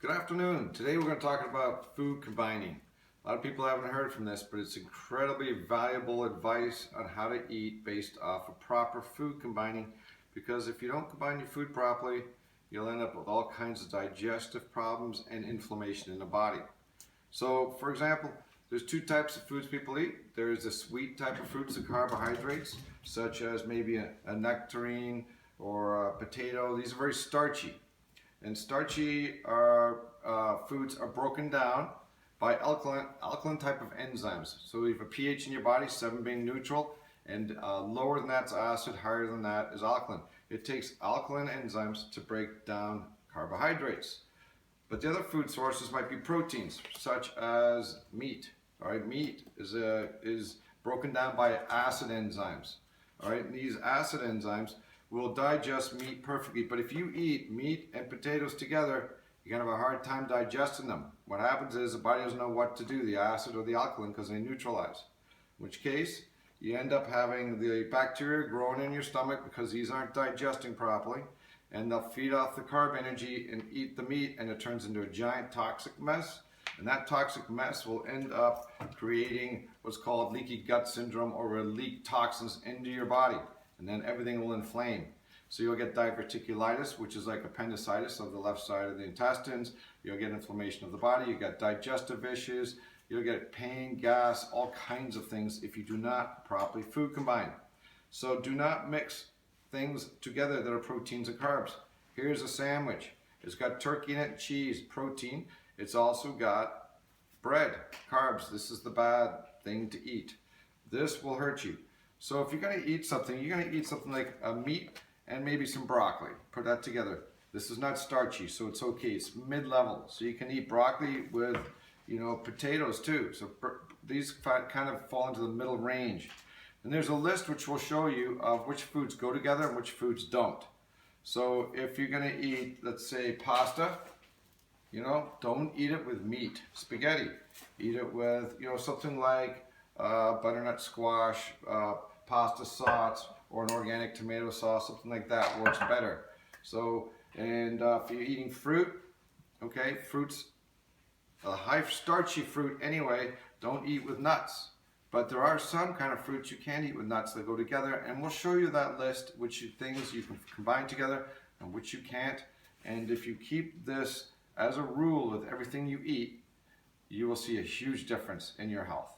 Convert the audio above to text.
Good afternoon. Today we're going to talk about food combining. A lot of people haven't heard from this, but it's incredibly valuable advice on how to eat based off of proper food combining, because if you don't combine your food properly, you'll end up with all kinds of digestive problems and inflammation in the body. So, for example, there's two types of foods people eat. There's the sweet type of fruits, the carbohydrates, such as maybe a nectarine or a potato. These are very starchy. And starchy foods are broken down by alkaline type of enzymes. So we have a pH in your body, 7 being neutral, and lower than that's acid, higher than that is alkaline. It takes alkaline enzymes to break down carbohydrates. But the other food sources might be proteins, such as meat. All right, meat is broken down by acid enzymes. All right, and these acid enzymes will digest meat perfectly, but if you eat meat and potatoes together, you're gonna have a hard time digesting them. What happens is the body doesn't know what to do, the acid or the alkaline, because they neutralize. In which case, you end up having the bacteria growing in your stomach because these aren't digesting properly, and they'll feed off the carb energy and eat the meat, and it turns into a giant toxic mess. And that toxic mess will end up creating what's called leaky gut syndrome, or will leak toxins into your body. And then everything will inflame. So you'll get diverticulitis, which is like appendicitis of the left side of the intestines. You'll get inflammation of the body. You get digestive issues. You'll get pain, gas, all kinds of things if you do not properly food combine. So do not mix things together that are proteins and carbs. Here's a sandwich. It's got turkey in it, cheese, protein. It's also got bread, carbs. This is the bad thing to eat. This will hurt you. So if you're going to eat something, you're going to eat something like a meat and maybe some broccoli. Put that together. This is not starchy, so it's okay. It's mid-level. So you can eat broccoli with, potatoes too. So these kind of fall into the middle range. And there's a list which will show you of which foods go together and which foods don't. So if you're going to eat, let's say, pasta, don't eat it with meat. Spaghetti. Eat it with, something like butternut squash, pasta sauce, or an organic tomato sauce, something like that works better. So, and if you're eating fruit, okay, fruits, a high starchy fruit anyway, don't eat with nuts. But there are some kind of fruits you can eat with nuts that go together, and we'll show you that list, which things you can combine together and which you can't. And if you keep this as a rule with everything you eat, you will see a huge difference in your health.